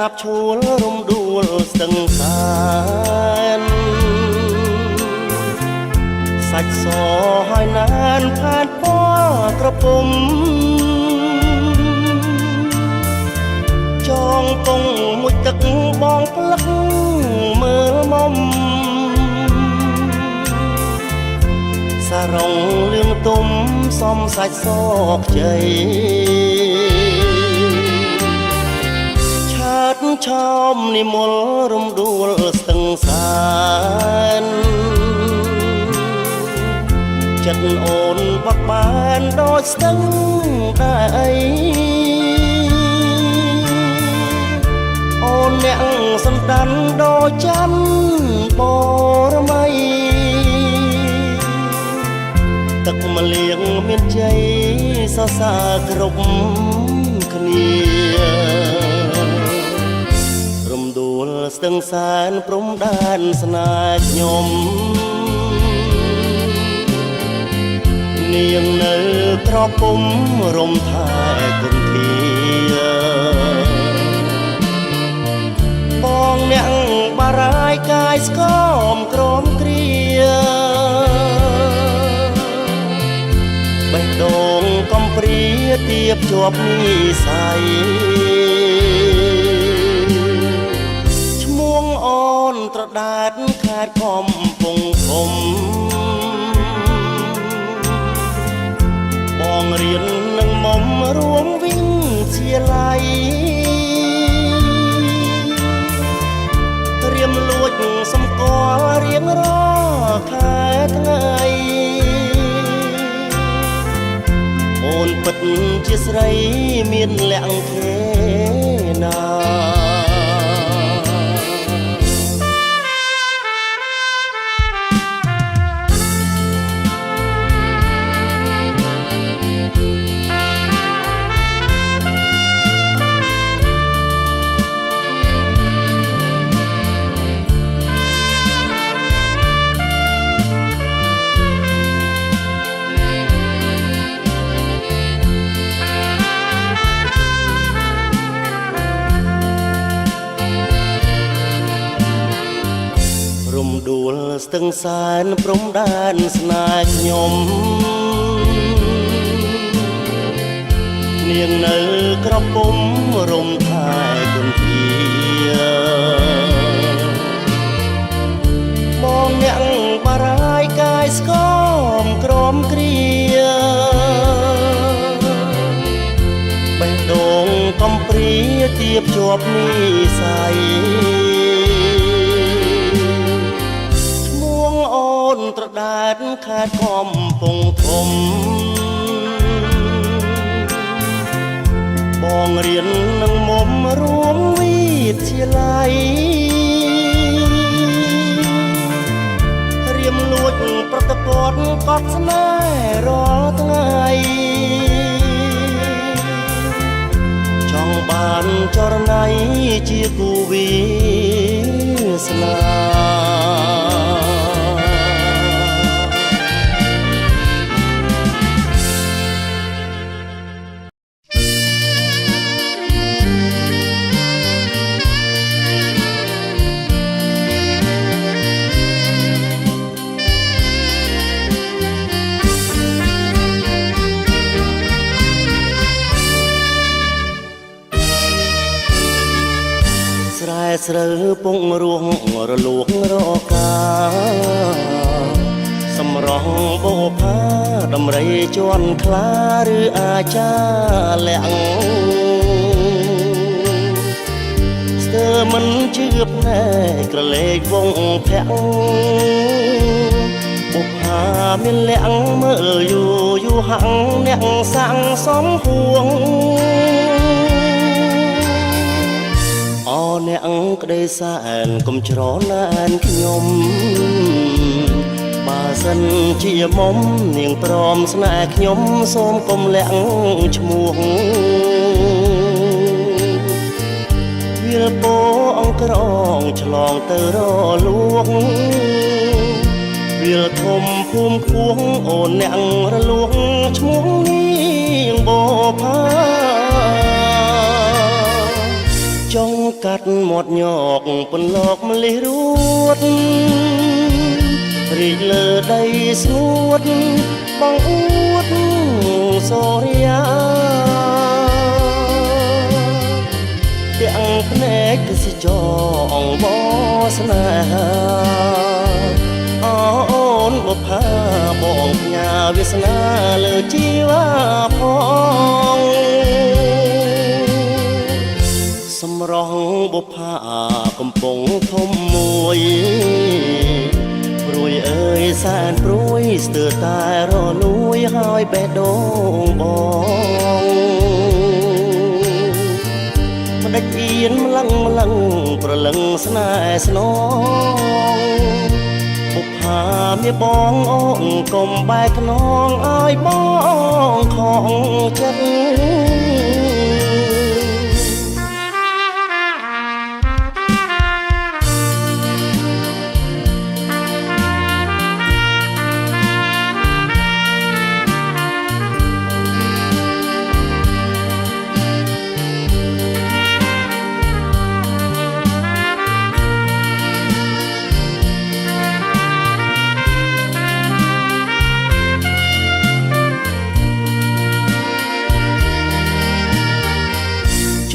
បឈួលរំដួលស្ទឹងសានសាច់សហើយណានផានពណ៌ក្រពុំចងពងមួយទឹកបងផ្លឹកមើលមុំសារងលឿងទុំសំសាច់សខ្ចីឆើតឆោមនិមលរំដួលស្ទឹងសានចិត្តអូនបត់បានដូចស្ទឹងដីអូនអ្នកសំដានដូចចាំបរមៃទឹកម្លៀងមានជ័យសរសើរគ្រប់គ្នារំដួលស្ទឹងសានព្រំដែនស្នេហ៍ខ្ញុំនាងនៅក្រពុំរំថែគុនធាបងអ្នកបារាយកាយស្គមក្រមគ្រាបេះដូងកំព្រាទៀបជាប់និស័យឈ្មោះអូនត្រដាតខេត្តកំពង់ធំបងរៀននឹងមុំរួមវិញជាឡៃរៀមលួចសំគាល់រៀងរាល់ខែថ្ងៃអូនពិតជាស្រីមានលក្ខខេណាដួលស្ទឹងសានព្រំដែនស្នេហ៍ខ្ញុំនាងនៅក្រពុំរំថែគុនធាបងអ្នកបារាយកាយស្គមក្រមគ្រាបេះដូងកំព្រាទៀបជាប់និស័យត្រដាតខេត្តកំពង់ធំបងរៀននឹងមុំរួមវិទ្យាល័យរៀមលួចប្រតិបត្តិកត់ស្នេហ៍រាល់ថ្ងៃចង់បានចរណៃជាគូវាសនាស្រូវពងរួងរលួងរកាសម្រងបោផាដំរីជន់ខ្លាឬអាចាលាក់ស្ទើមិនជឿភ្នែកក្រឡេកវងភាក់បុផាមានលាក់មើលយូរហាំងអ្នកសាំងសំហួងអ្នកក្តីសែនកុំច្រណែនខ្ញុំបើសិនជាមុំនាងព្រមស្នេហ៍ខ្ញុំសូមកុំលាក់ឈ្មោះវាលពោអង្ក្រងឆ្លងទៅរលួងវាលធំភូមិខួងអូនអ្នករលួងឈ្មោះនាងបោផា ចង់កាត់មាត់ញកពន្លកម្លេះរួតរីកលើដីស្ងួតបងអួតសូរិយាទាំងភ្នែកទេសចរអង្វរស្នេហាអូនបុផាបងផ្ញើវាសនាលើជីវ៉ាផងសម្រស់បុផាកំពុងធំមួយព្រួយអើយសែនព្រួយស្ទើរតែរលួយហើយបេះដូងបងមិនដាច់អៀនម្លឹងប្រលឹងស្នេហ៍ស្នងបុផាមានបងអូនកុំបែកខ្នងឲ្យបងខងចិត្ត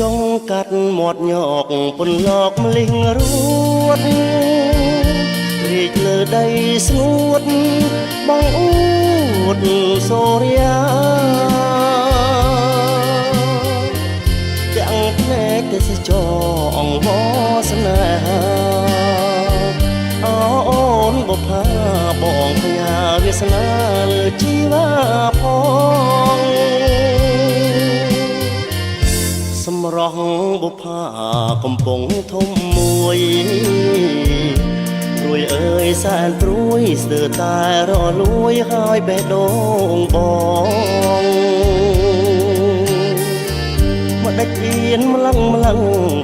ចង់កាត់មាត់ញកពន្លកម្លេះរួតរីកលើដីស្ងួតបងអួតសូរិយាទាំងភ្នែកទេសចរអង្វរស្នេហាអូនបុផាបងផ្ញើវាសនាលើជីវ៉ាផងសម្រស់បុផាកំពុងធំមួយព្រួយអើយសែនព្រួយស្ទើរតែរលួយហើយបេះដូងបងមិនដាច់អៀនម្លឹង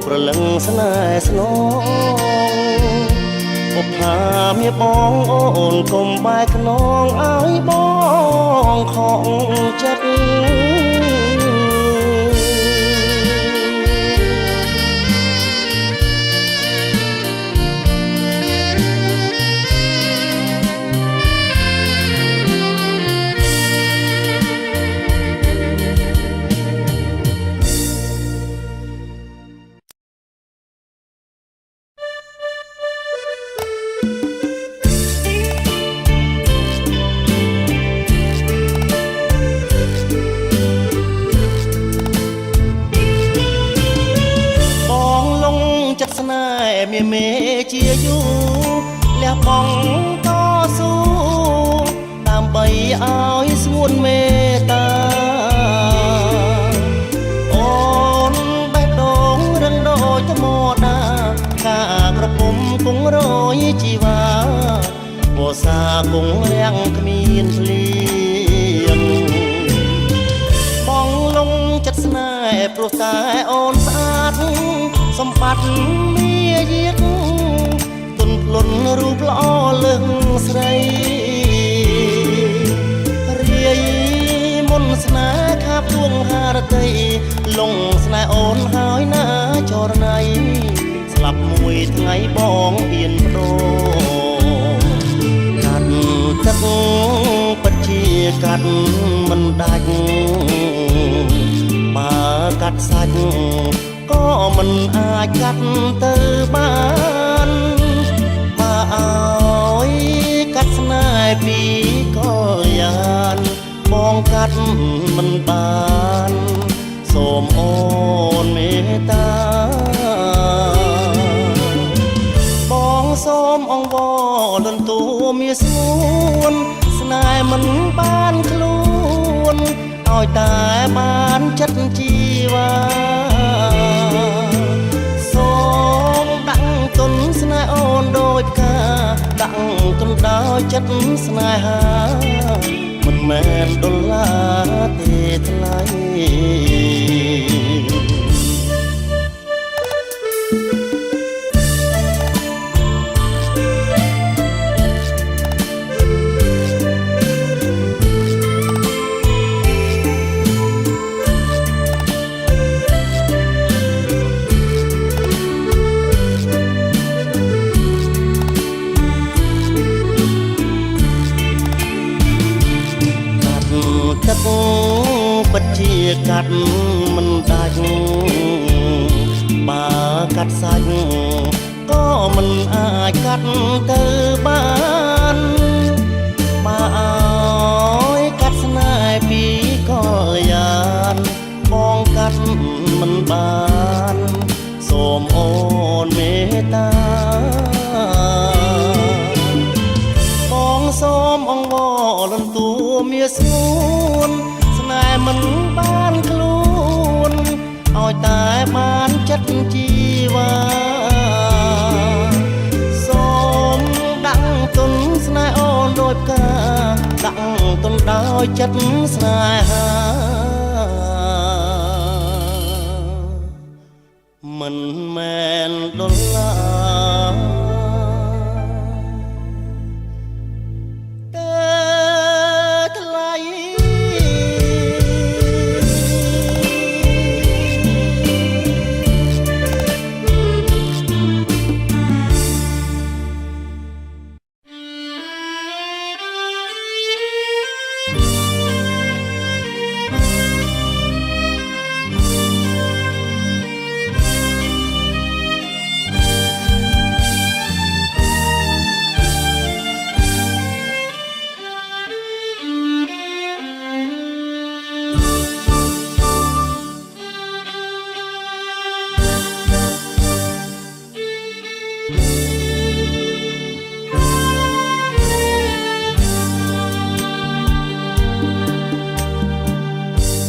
ប្រលឹងស្នេហ៍ស្នងបុផាមានបងអូនកុំបែកខ្នងឲ្យបងខងចិត្តមានមេជាយូលះបង់តស៊ូដើម្បីឲ្យស្ងួនមេតាអូនបេះដូងរឹងដូចថ្មដាខាក្រពុំគង់រយជីវ៉ាវស្សាគង់រាំងគ្មានភ្លៀងបងលងចិត្តស្នេហ៍ព្រោះតែអូនស្អាតសម្បត្តិមាយាទទុនភ្លុនរូបល្អលឹងស្រីរាយមុនស្នេហ៍ខាបទួងហារតីលងស្នេហ៍អូនហើយណាចរណៃស្លាប់មួយថ្ងៃបងអៀនបដូរកាត់ទឹកពិតជាកាត់មិនដាច់បើកាត់សាច់ក៏មិនអាចកាត់ទៅបានបើឲ្យកាត់ស្នេហ៍ពីក៏យ៉ានបងកាត់មិនបានសូមអូនមេត្តាបងសូមអង្វរលន់ទួមាសស្ងួនស្នេហ៍មិនបានខ្លួនឲ្យតែបានចិត្តជីវ៉ាសូមដាក់ទុនស្នេហ៍អូនដូចផ្កាដាក់ទុនដោយចិត្តស្នេហាមិនមែនដុល្លារទេថ្លៃ មិនអាចកាត់ទៅបានបើឲ្យកាត់ស្នេហ៍ពីក៏យ៉ានបងកាត់មិនបានសូមអូនមេត្តាបងសូមអង្វរលន់ទួមាស្ងួនស្នេហ៍មិនបានខ្លួនឲ្យតែបានចិត្តជីវ៉ាសូមដាក់ទុនស្នេហ៍អូនដូចផ្កាដាក់ទុនដោយចិត្តស្នេហាមិនមែនដុល្លារតែថ្លៃ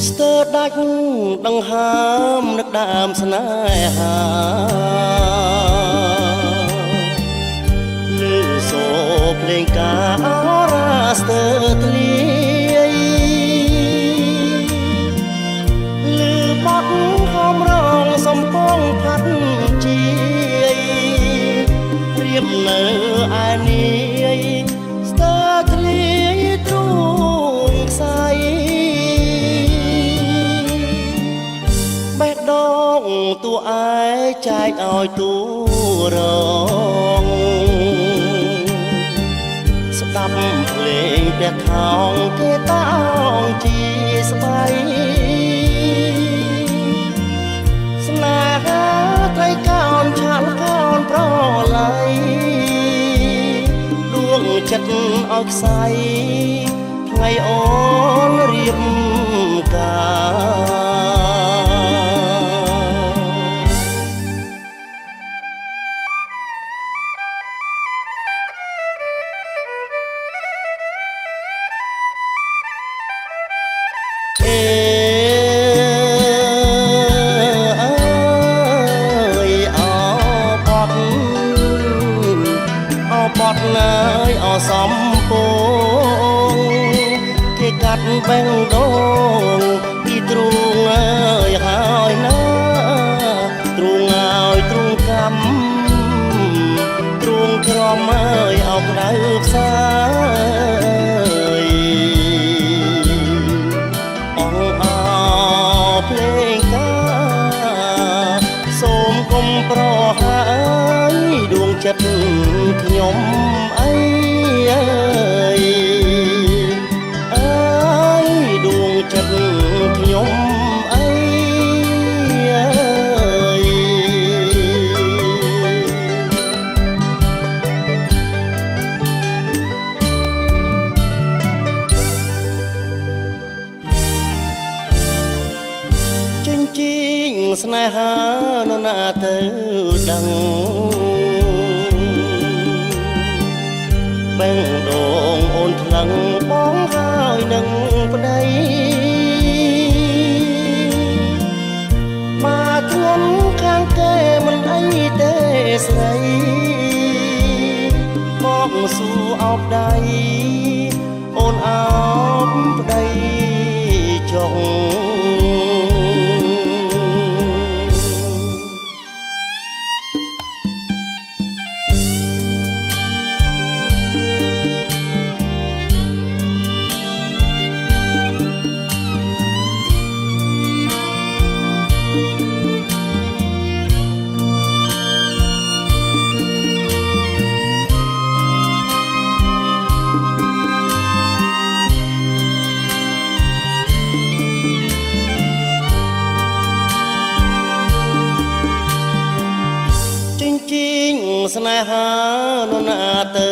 ស្ទើរដាច់ដង្ហើមនឹកដើមស្នេហាលឺសូរភ្លេងការអរ៉ាស្ទើរធ្លាយលឺបទហមរងសំពងផាត់ជាយរៀបនៅឯនាយស្ទើរធ្លាយទ្រូងខ្សែបេះដូងតួឯចែកឲ្យតួរងស្ដាប់ភ្លេងពះថោងគេតោងជាស្បៃស្នេហាថ្លៃកោនឆាល់កោនប្រឡ័យដួងចិត្តឲ្យខ្សែថ្ងៃអូនរៀបការបត់ណាយអសំពងគេកាត់បេះដូងពីទ្រូងអើយហើយណាទ្រូងឲ្យទ្រូងកម្មទ្រូងក្រមអើយអោក្ដៅផ្សាយអងអោភ្លេងការសូមកុំប្រហាយដួងចិត្តខ្ញុំអើយអើយដួងចិត្តខ្ញុំអើយចិញ្ចៀងស្នេហានរណាទៅដឹងបេះដូងអូនថ្លឹងបងហើយនឹងប្តីមកធ្ងន់ខាងគេមិនអីទេស្រីមកសួរអោបដៃអូនអោបប្តីចុង ស្នេហានរណាទៅ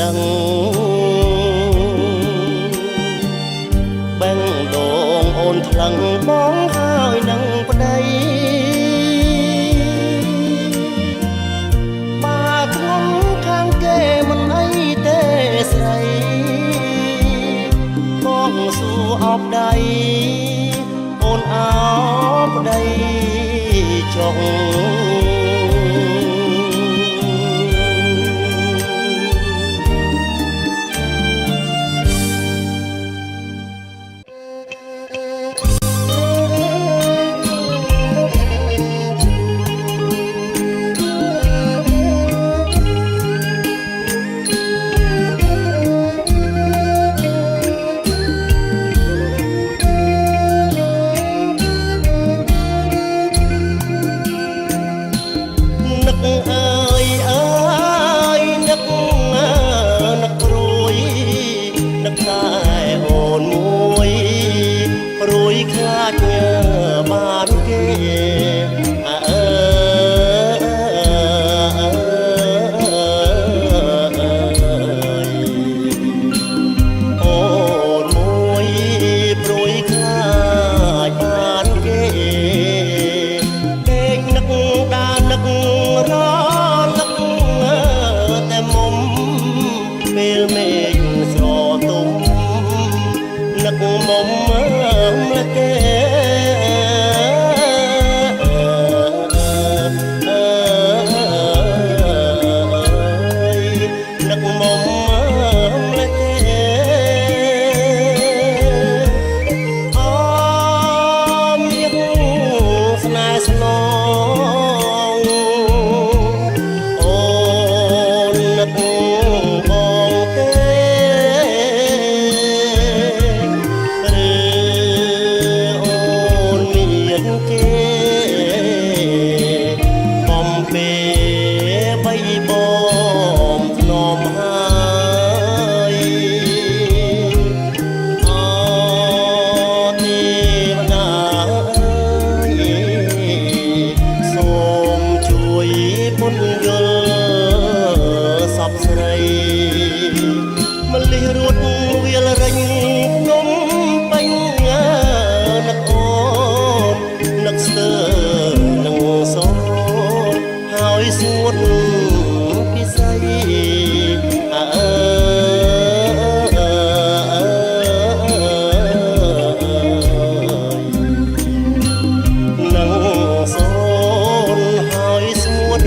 ដឹងបេះដូងអូនថ្លឹងបងហើយនឹងប្តីបើក្នុងខាងគេមិនអីទេស្រីបងសួរអបដៃអូនអោបប្តីចុងបានគេអូនមួយព្រួយខ្លាចបានគេដេកនឹកដានឹករលឹកតែមុំពេលមេឃស្រទុំនឹកមុំម្ល៉េះគេមលិះរួតវាលរិញនំបាញ់នឹកអូននឹកស្ទើរនឹងសោហើយសួតពិសីនឹងសូនហើយសួត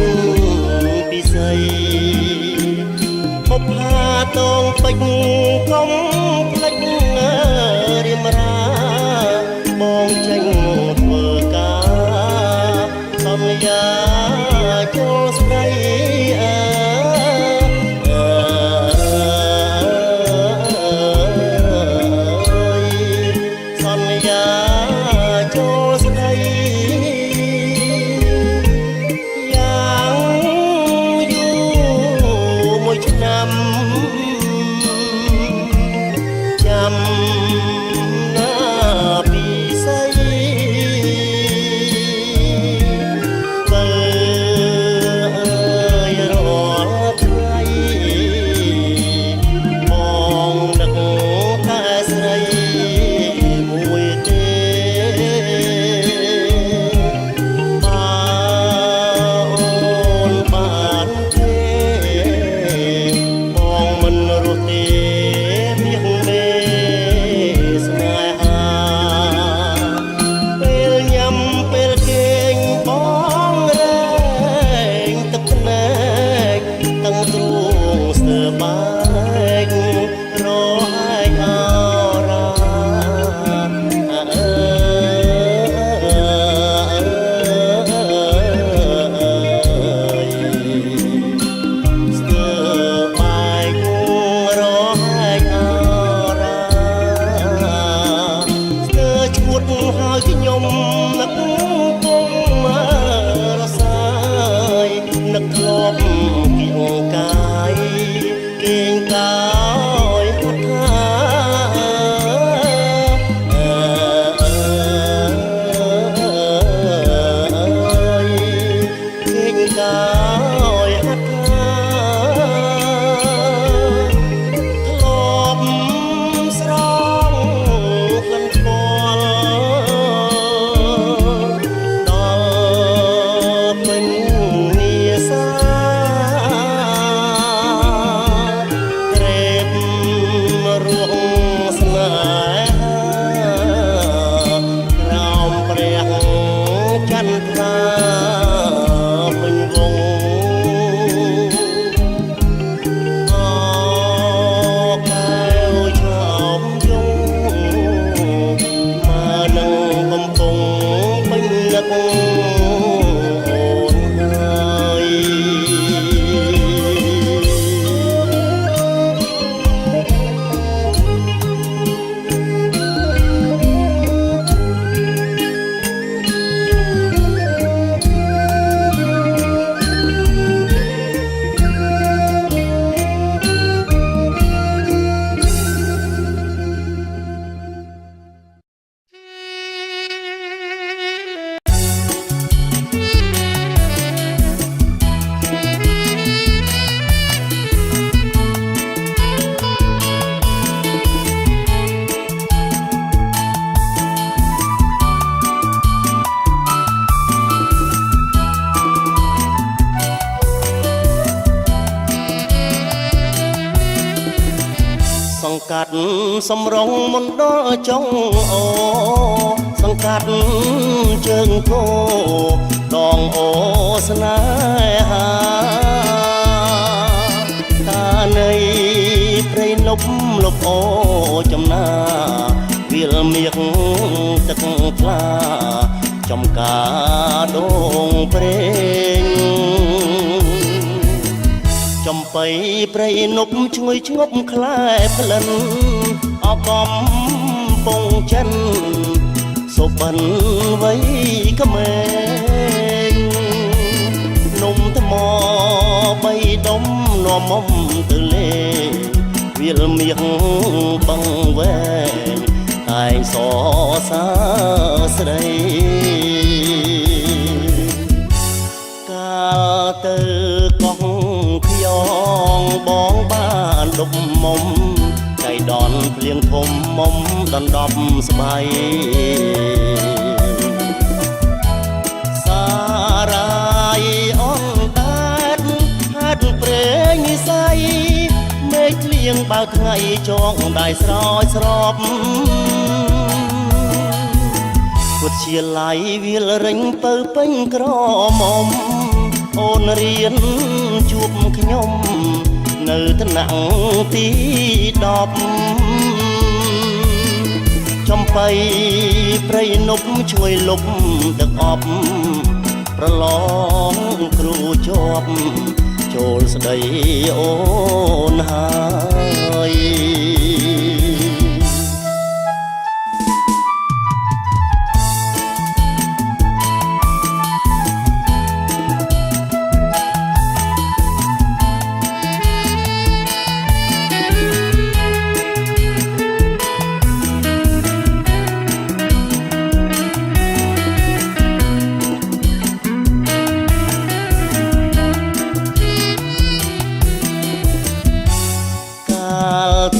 ពិសីបបផាតងពេជ្រកុំភ្លេចរៀមរាបងចេញធ្វើការសន្យាចូលស្ដីសន្យាចូលស្ដីយ៉ាងយូរមួយឆ្នាំ សង្កាត់សំរងមណ្ឌលចុងអូសង្កាត់ជើងគោដងអូស្នេហាតានៃព្រៃនប់លប់អូចំណាវាលមាសទឹកថ្លាចំការដងព្រេងចំបៃព្រៃនប់ឈ្ងុយឈ្ងប់ខ្លែផ្លិនអកំពងចិនសុបិនវ័យក្មេងនំថ្មបីដុំនាំមុំទៅលេវាលមាសបងវែងតែងសរសាស្រីកាលទៅកោះខ្យងបងបានដុបមុំចៃដនភ្លៀងធំមុំដណ្ដប់ស្បៃសារ៉ាយអនដាតហាត់ព្រេងនិស័យមេឃភ្លៀងបើថ្ងៃចងដៃស្រោចស្រពពុតជាឡៃវាលរិញពៅពេញក្រមុំអូនរៀនជួបខ្ញុំនៅថ្នាក់ទី10ចំបៃព្រៃនប់ជួយលុបទឹកអប់ប្រឡងគ្រូជាប់ចូលស្ដីអូនហើយ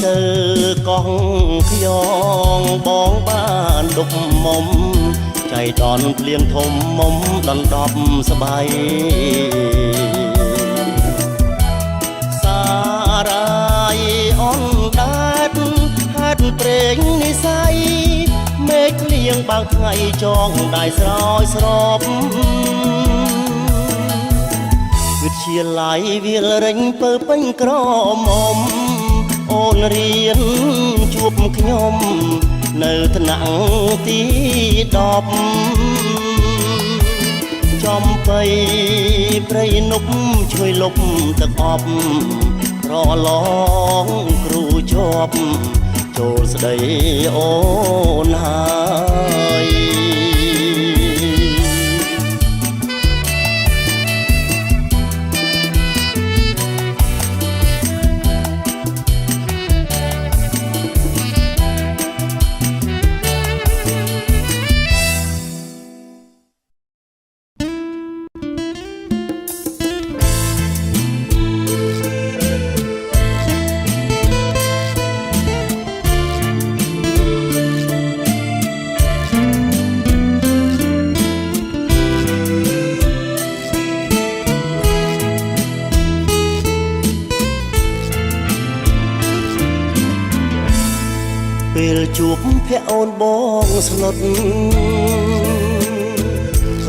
ទៅកោះខ្យងបងបានដុបមុំចៃដនភ្លៀងធំមុំដណ្ដប់ស្បៃសារ៉ាយអនដាតហាត់ព្រេងនិស័យមេឃភ្លៀងបើថ្ងៃចងដៃស្រោចស្រពវិទ្យាល័យវាលរិញពើពេញក្រមុំអូនរៀនជួបខ្ញុំនៅថ្នាក់ទី10ចំបៃព្រៃនប់ជួយលុបទឹកអប់ប្រឡងគ្រូជាប់ចូលស្ដីអូនហើយ ពេលជួបភ័ក្រអូនបងស្លុត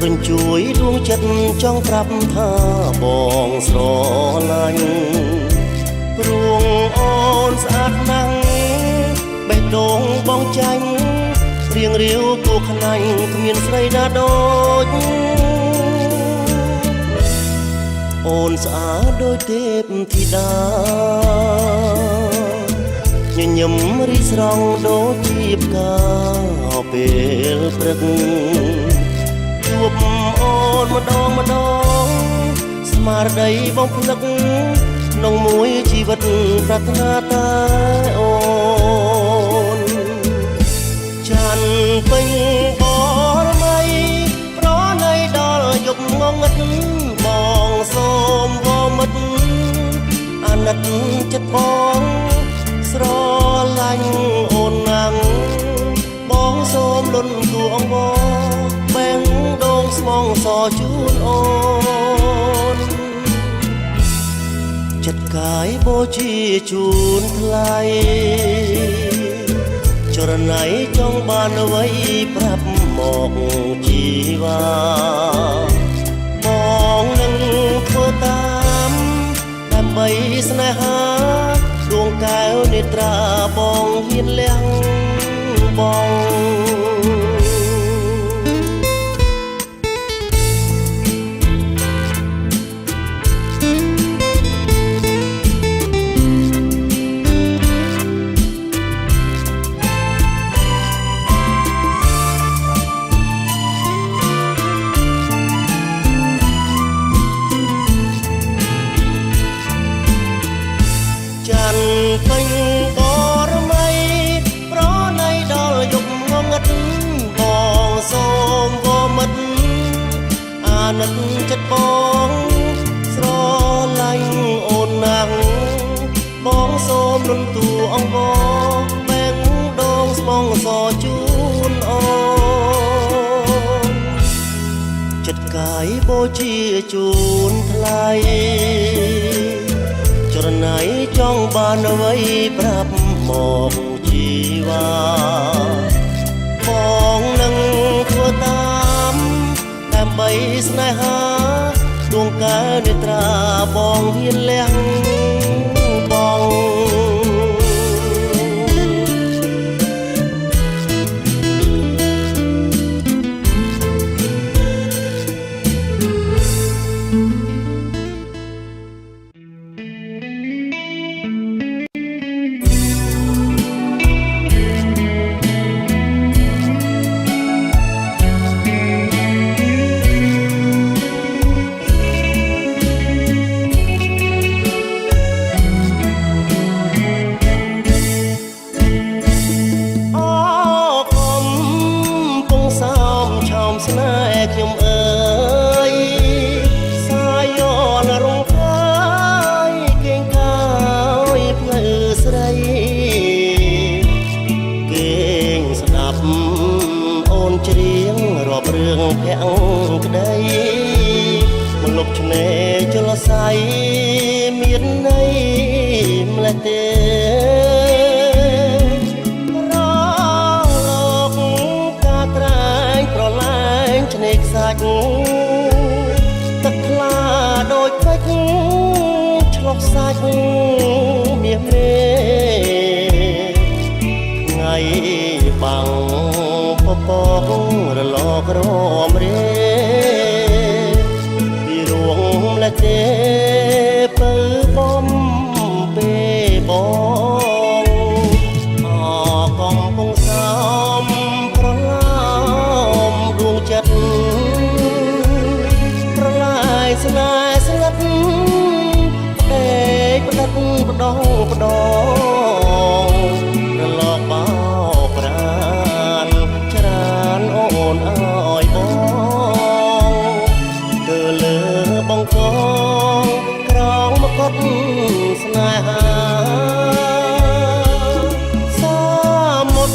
រញ្ជួយដួងចិត្តចង់ប្រាប់ថាបងស្រឡាញ់ព្រួងអូនស្អាតណាស់បេះដូងបងចាញ់រៀងរាវគួរខ្លាញ់គ្មានស្រីណាដូចអូនស្អាតដូចទេពធីតាញញឹមរីស្រង់ដូចជាផ្កាពេលព្រឹកជួបអូនម្ដងស្មារតីបងភ្លឹកក្នុងមួយជីវិតប្រាថ្នាតែអូនចាន់ពេញបរមៃប្រណីដល់យប់ងងឹតបងសូមវមិតអាណិតចិត្តបងស្រឡាញ់អូនណាំងបងសូមលន់គួរអង្វរបែងដងស្មងសជូនអូន ចិត្តកាយបូជាជូនថ្លៃចរណៃចង់បានអ្វីប្រាប់មកជីវ៉ាបងនឹងធ្វើតាមដើម្បីស្នេហាដួងកែវនេត្រាបងហ៊ានលះបងចាន់ពេញបរមីប្រណៃដល់យប់ងងឹតបងសូមវមិតអាណិតចិត្តបងស្រឡាញ់អូនណាស់បងសូមលន់ទូអង្គបែងដងស្មងសជូនអូនចិត្តកាយបូជាជូនថ្លៃចរណៃចង់បានអ្វីប្រាប់មកជីវ៉ាបងនឹងធ្វើតាមដើម្បីស្នេហាដួងកែវនេត្រាបងហ៊ានលះបងស្នេហ៍ខ្ញុំអើយសាយនរងកាយគេងកាយផ្លូវស្រីគេងស្ដាប់អូនច្រៀងរាប់រឿងភក្តីមកលុបឆ្នេរចលស័យមានន័យម្លេះទេទឹកថ្លាដូចពេជ្រឆ្លុះសាច់មាសមេថ្ងៃបាំងពពករលករមរេពីរួងម្លេះទេពើបំពេលបងអកំពុងសំប្រឡំដួងចិត្តស្នេហ៍ស្ងាត់តែផ្ដិតផ្ដងផ្ដងរលកបោកប្រានច្រើនអូនអើយបងទៅលើបងកងក្រងមកត់ស្នេហាសាមុត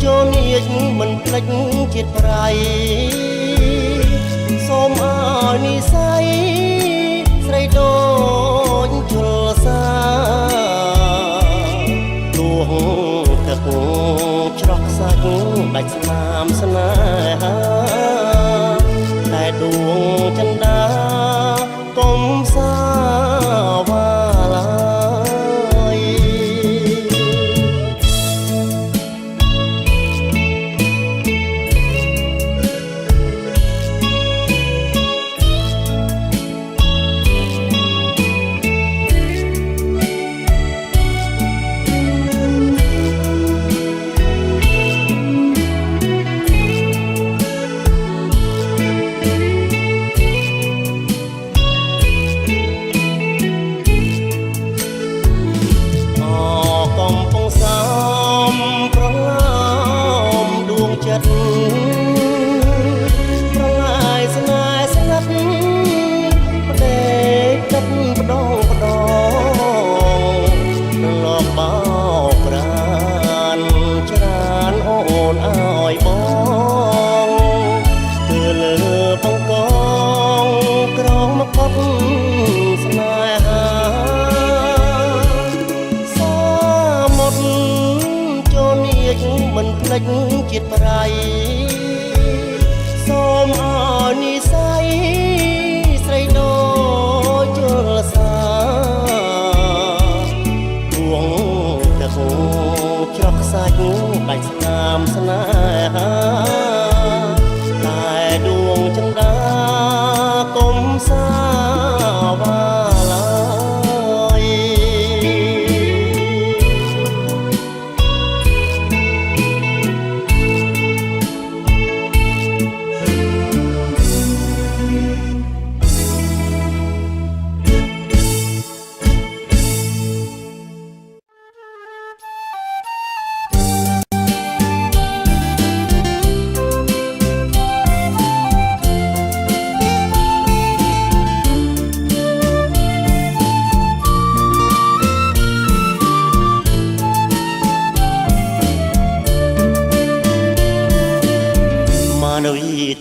ចូលនាចមិនភ្លេចជាតិប្រៃសូមឲ្យនិស័យស្រីដូចជលសាដួងទឹកច្រោះសាច់ដាច់ស្នាមស្នេហាតែដួងចិន្តាកុំសាវ៉ាឡើយ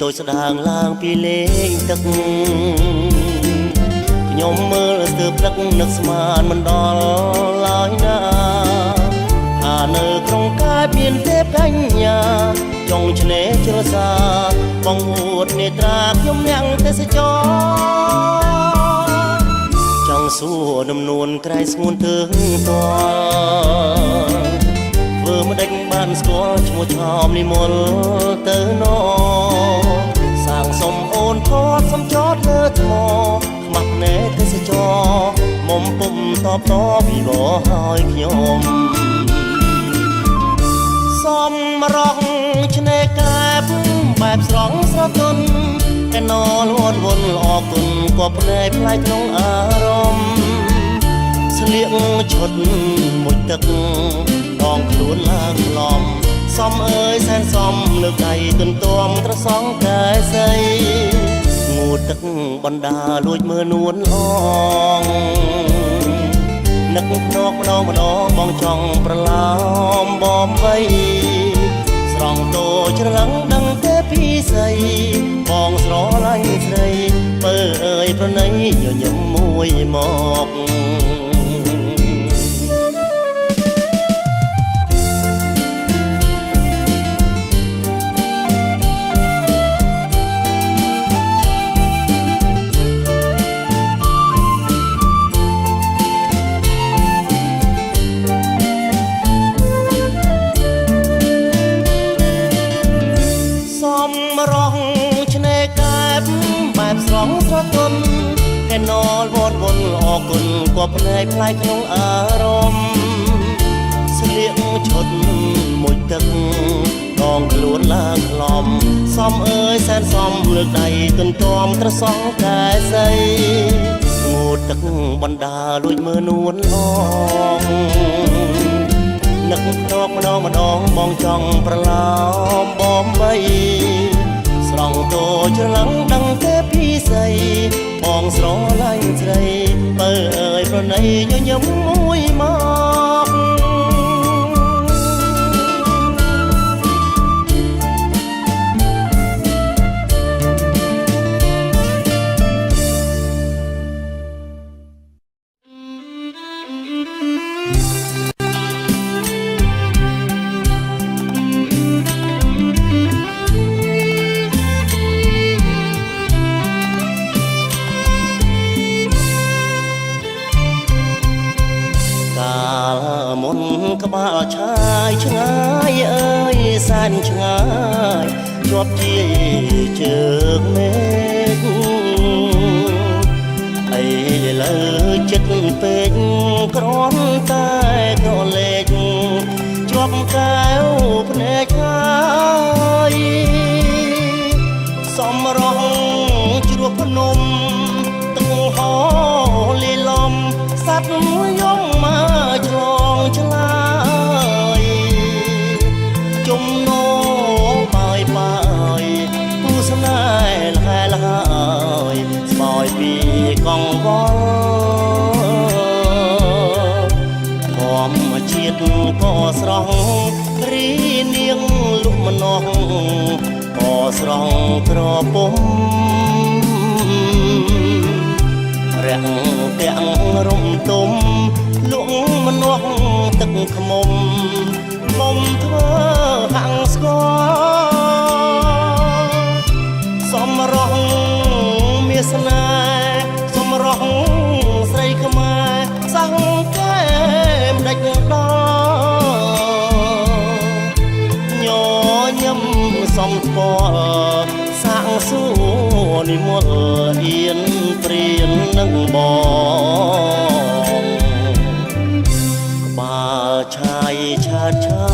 តូចស្ដាងឡើងពីលេងទឹកខ្ញុំមើលស្ទើរព្រឹកនឹកស្មានមិនដល់ឡើយណាថានៅក្នុងកាយមានទេពកញ្ញាចង់ឆ្នេរជ្រោះសាបងអួតនេត្រាខ្ញុំអ្នកទេសចរចង់សួរដំនួនក្រៃស្ងួនទើងតធ្វើមិនដេចបានស្គាល់ឈ្មោះឆោមនិមលទៅណសាងសុំអូនថតសំចតលើថ្មខ្មាស់ណែទេសចរមុំពុំតបតពីបឲ្យខ្ញុំសំរងឆ្នេរកែបបែបស្រង់ស្រទន់កណលវត្តវល់អរគុណក៏ផ្នែកផ្លាយក្នុងអារម្មណ៍ស្លៀកឈុតមួយទឹកដងខ្លួនឡើងឡំសំអើយសែនសំលើកដៃទន្ទឹមត្រសងកែសីងូតទឹកបណ្ដាលួចមើលនួនអងនឹកភ្នក់ម្ដងបងចង់ប្រឡោមបំវៃស្រង់តូចច្រឡឹងដឹងទេពីស្អីបងស្រឡាញ់ស្រីបើអើយប្រណីញញឹមមួយមកស្រងស្រទន់កែណលវត្តវល់អរគុណក៏ផ្នែកផ្លាយក្នុងអារម្មណ៍ស្លៀកឈុតមួយទឹកដងខ្លួនឡើងខ្លំសំអើយសែនសំលើកដៃទន្ទឹមត្រសងកែសីងូតទឹកបណ្ដាលួចមើលនួនអងនឹកភ្នក់ម្ដងបងចង់ប្រឡោមបំបីស្រង់តូចច្រឡឹងដឹងទេពីស្អីបងស្រឡាញ់ស្រីបើអើយប្រណីញញឹមមួយមកក្បាលឆាយឆ្ងាយអើយសែនឆ្ងាយជាប់ជាជើងមេឃអីលើចិត្តពេកគ្រាន់តែក្រឡេកជាប់កែវភ្នែកហើយសំរងជ្រោះភ្នំទឹកហោលីលំសត្វយំមកឆ្លងឆ្លាជំនោបាយបាយគូស្នេហ៍លហើយស្បយពីកងវល់ធម្មជាតិក៏ស្រស់រីនាងលុកម្នោះក៏ស្រស់ក្រពុំរាំងទាំងរំទុំលុកម្នោះទឹកខ្មុំមុំធ្វើហាំងស្គាល់សំរងមាសនាសំរងស្រីខ្មែរសង្កែមដាច់ដល់ញញឹមសំស្គាល់សាងសួរនិមលអៀនព្រៀននឹងបងបាលឆាយឆាតឆោ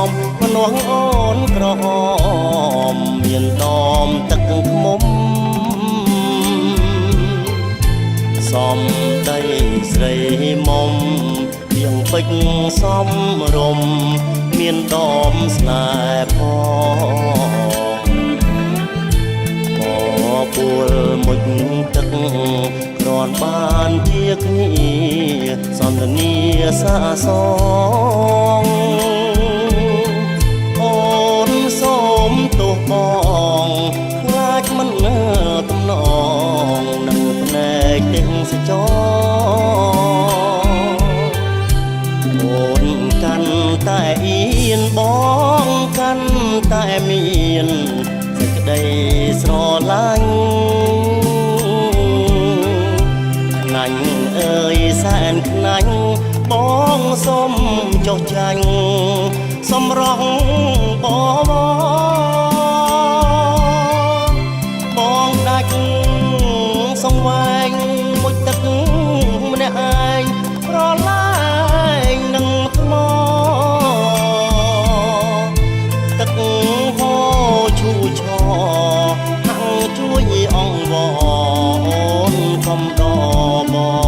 មម្នាស់អូនក្រហមមានដមទឹកខ្មុំសំដីស្រីមុំយ៉ាងពេចសំរំមានដមស្នេហ៍ផងពួលមុជទឹកគ្រាន់បានជាគ្នាសន្តានាសាសងអូនសូមទោសបង តែមានសេចក្តីស្រឡាញ់ខ្នាញ់អើយសែនខ្នាញ់បងសុំចុះចាញ់សំរងបងដាច់សង្វែងមួយទឹកម្នាក់ឯងប្រឡាយនឹងថ្មទឹកហូរឈូឆហាំងជួយអង្វរខំដបង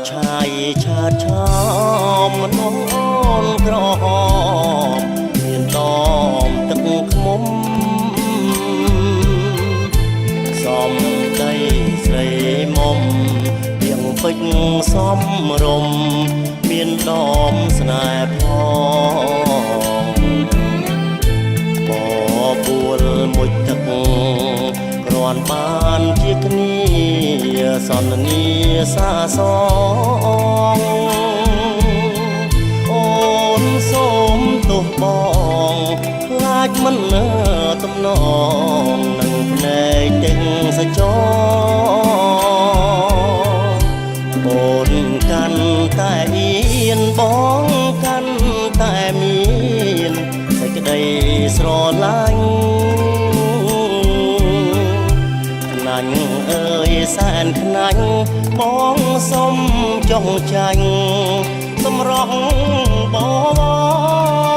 ឆាយឆាតឆោមនោមអូនក្រហមមានដមទឹកខ្មុំសំដីស្រីមុំទាំងពេញសំរុំមានដមស្នេហ៍ផងបបួលមួយទឹកគ្រាន់បានជាគ្នាសន្នាសាសងអូនសូមទោសបងខ្លាចមិនទំនងនឹងភ្នែកទាំងសចអូនកាន់តែអៀនបងកាន់តែមានសេចក្តីស្រឡាញ់ខ្នាញ់អើយសែនខ្នាញ់បងសុំចុះចាញ់សម្រស់បង